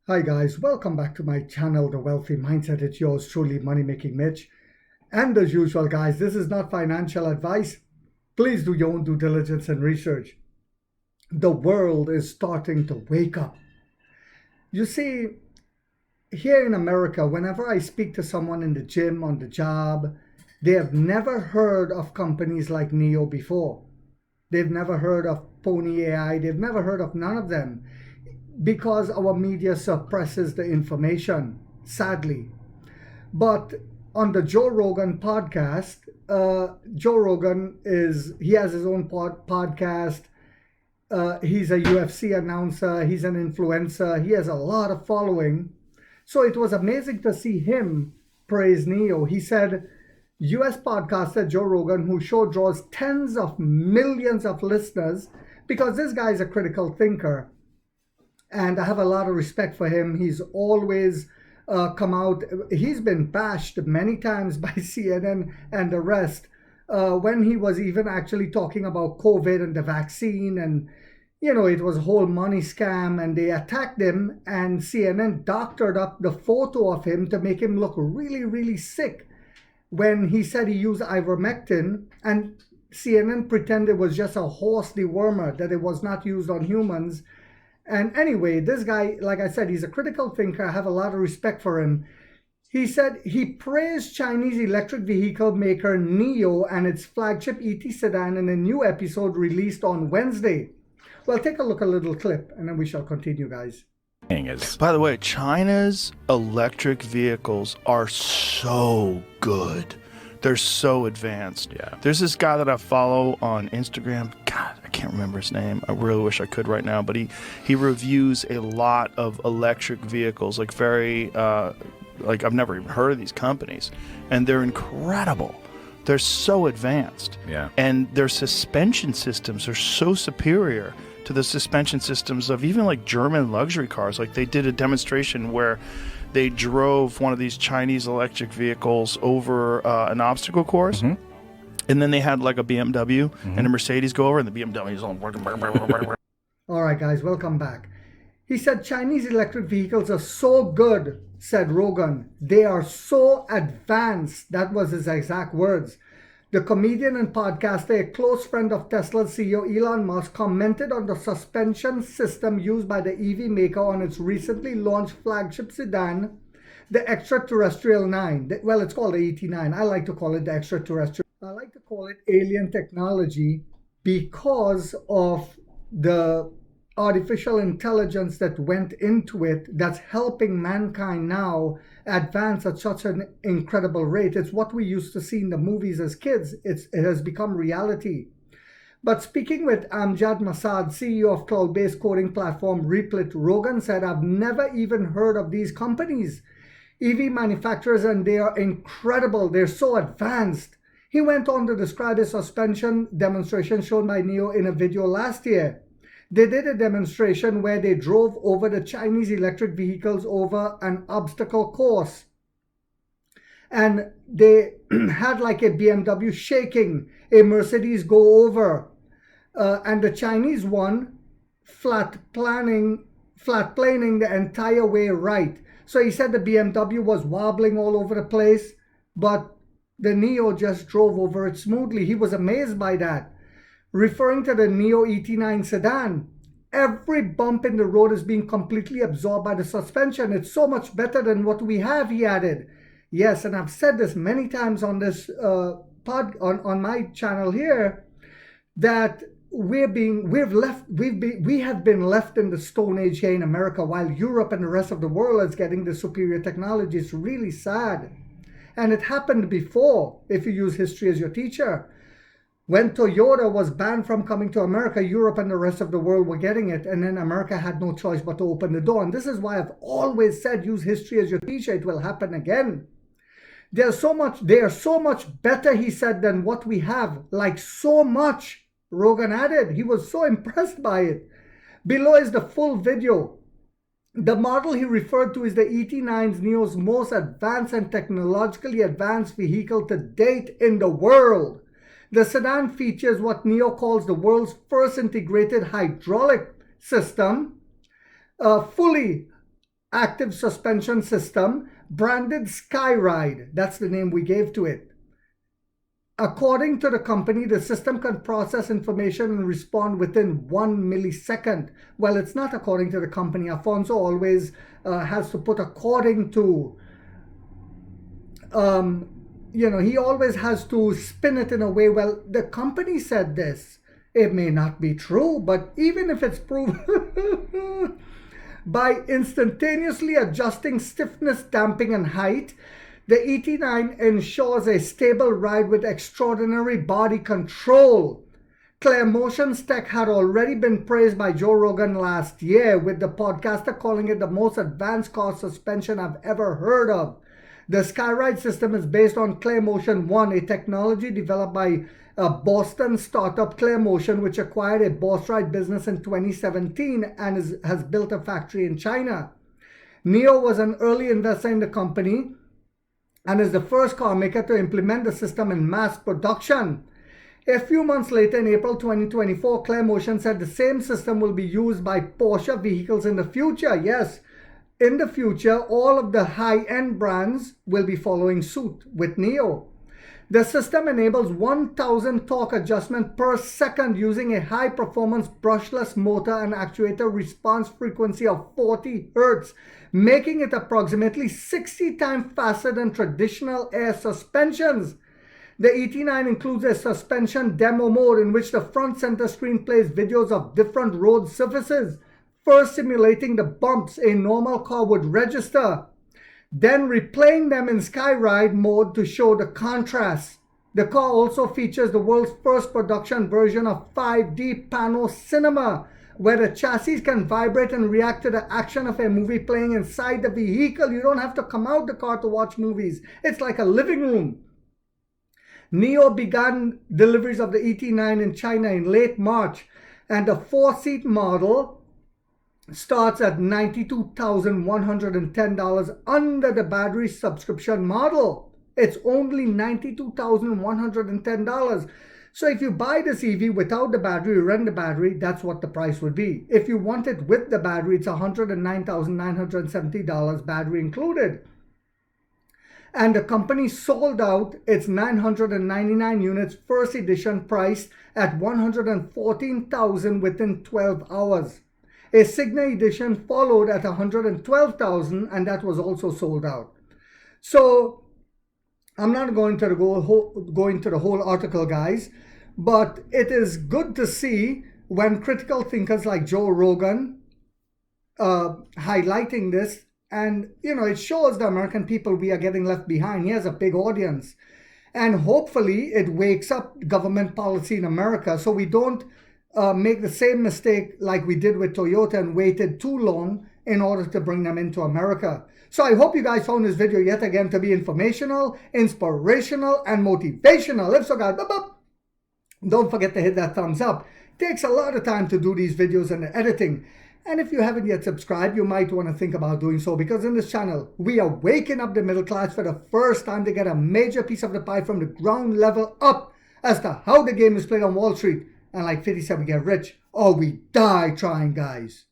Hi guys, welcome back to my channel, The Wealthy Mindset. It's yours truly, Money Making Mitch. And as usual guys, this is not financial advice. Please do your own due diligence and research. The world is starting to wake up. You see, here in America, whenever I speak to someone in the gym, on the job, they have never heard of companies like Neo before. They've never heard of Pony AI. They've never heard of none of them, because our media suppresses the information, sadly. But on the Joe Rogan podcast, Joe Rogan he has his own podcast. He's a UFC announcer. He's an influencer. He has a lot of following. So it was amazing to see him praise Neo. He said, US podcaster Joe Rogan, whose show draws tens of millions of listeners, because this guy is a critical thinker. And I have a lot of respect for him. He's always come out. He's been bashed many times by CNN and the rest when he was even actually talking about COVID and the vaccine. And, it was a whole money scam. And they attacked him. And CNN doctored up the photo of him to make him look really, really sick when he said he used ivermectin. And CNN pretended it was just a horse dewormer, that it was not used on humans. And anyway, this guy, like I said, he's a critical thinker. I have a lot of respect for him. He said he praised Chinese electric vehicle maker NIO and its flagship ET sedan in a new episode released on Wednesday. Well, take a look at a little clip, and then we shall continue, guys. By the way, China's electric vehicles are so good. They're so advanced. Yeah. There's this guy that I follow on Instagram. God, I can't remember his name. I really wish I could right now. But he reviews a lot of electric vehicles, like I've never even heard of these companies. And they're incredible. They're so advanced. Yeah. And their suspension systems are so superior to the suspension systems of even like German luxury cars. Like they did a demonstration where they drove one of these Chinese electric vehicles over an obstacle course. Mm-hmm. And then they had like a BMW and a Mercedes go over, and the BMW is all working. All right, guys, welcome back. He said Chinese electric vehicles are so good, said Rogan. They are so advanced. That was his exact words. The comedian and podcaster, a close friend of Tesla's CEO Elon Musk, commented on the suspension system used by the EV maker on its recently launched flagship sedan, the Extraterrestrial 9. Well, it's called the ET9. I like to call it the Extraterrestrial. I like to call it alien technology because of the artificial intelligence that went into it that's helping mankind now advance at such an incredible rate. It's what we used to see in the movies as kids. It has become reality. But speaking with Amjad Masad, CEO of cloud-based coding platform Replit, Rogan said, I've never even heard of these companies. EV manufacturers, and they are incredible. They're so advanced. He went on to describe a suspension demonstration shown by NIO in a video last year. They did a demonstration where they drove over the Chinese electric vehicles over an obstacle course. And they had like a BMW shaking, a Mercedes go over. And the Chinese one flat planing the entire way right. So he said the BMW was wobbling all over the place, but the NIO just drove over it smoothly. He was amazed by that. Referring to the NIO ET9 sedan, every bump in the road is being completely absorbed by the suspension. It's so much better than what we have, he added. Yes, and I've said this many times on this on my channel here, that we have been left in the Stone Age here in America, while Europe and the rest of the world is getting the superior technology. It's really sad. And it happened before, if you use history as your teacher. When Toyota was banned from coming to America, Europe and the rest of the world were getting it. And then America had no choice but to open the door. And this is why I've always said, use history as your teacher. It will happen again. They are so much better, he said, than what we have. Like so much, Rogan added. He was so impressed by it. Below is the full video. The model he referred to is the ET9's NIO's most advanced and technologically advanced vehicle to date in the world. The sedan features what NIO calls the world's first integrated hydraulic system, fully active suspension system branded Skyride. That's the name we gave to it. According to the company, the system can process information and respond within 1 millisecond. Well, it's not according to the company. Afonso always has to put according to. He always has to spin it in a way. Well, the company said this. It may not be true, but even if it's proven by instantaneously adjusting stiffness, damping, and height, the ET9 ensures a stable ride with extraordinary body control. ClearMotion's tech had already been praised by Joe Rogan last year, with the podcaster calling it the most advanced car suspension I've ever heard of. The Skyride system is based on ClearMotion One, a technology developed by a Boston startup ClearMotion, which acquired a Boss Ride business in 2017 and has built a factory in China. NIO was an early investor in the company and is the first car maker to implement the system in mass production. A few months later, in April 2024, ClearMotion said the same system will be used by Porsche vehicles in the future. Yes, in the future, all of the high-end brands will be following suit with NIO. The system enables 1,000 torque adjustment per second using a high-performance brushless motor and actuator response frequency of 40 Hz, making it approximately 60 times faster than traditional air suspensions. The ET9 includes a suspension demo mode in which the front center screen plays videos of different road surfaces, first simulating the bumps a normal car would register, then replaying them in Skyride mode to show the contrast. The car also features the world's first production version of 5D Pano Cinema, where the chassis can vibrate and react to the action of a movie playing inside the vehicle. You don't have to come out the car to watch movies. It's like a living room. NIO began deliveries of the ET9 in China in late March, and the 4-seat model starts at $92,110 under the battery subscription model. It's only $92,110. So if you buy this EV without the battery, rent the battery, that's what the price would be. If you want it with the battery, it's $109,970, battery included. And the company sold out its 999 units first edition priced at $114,000 within 12 hours. A Signa edition followed at $112,000, and that was also sold out. So I'm not going to go into the whole article, guys, but it is good to see when critical thinkers like Joe Rogan highlighting this, and it shows the American people we are getting left behind. He has a big audience, and hopefully it wakes up government policy in America so we don't make the same mistake like we did with Toyota and waited too long in order to bring them into America. So I hope you guys found this video yet again to be informational, inspirational, and motivational. If so, guys, don't forget to hit that thumbs up. It takes a lot of time to do these videos and the editing. And if you haven't yet subscribed, you might want to think about doing so, because in this channel, we are waking up the middle class for the first time to get a major piece of the pie from the ground level up as to how the game is played on Wall Street. And like 50 said, we get rich or we die trying, guys.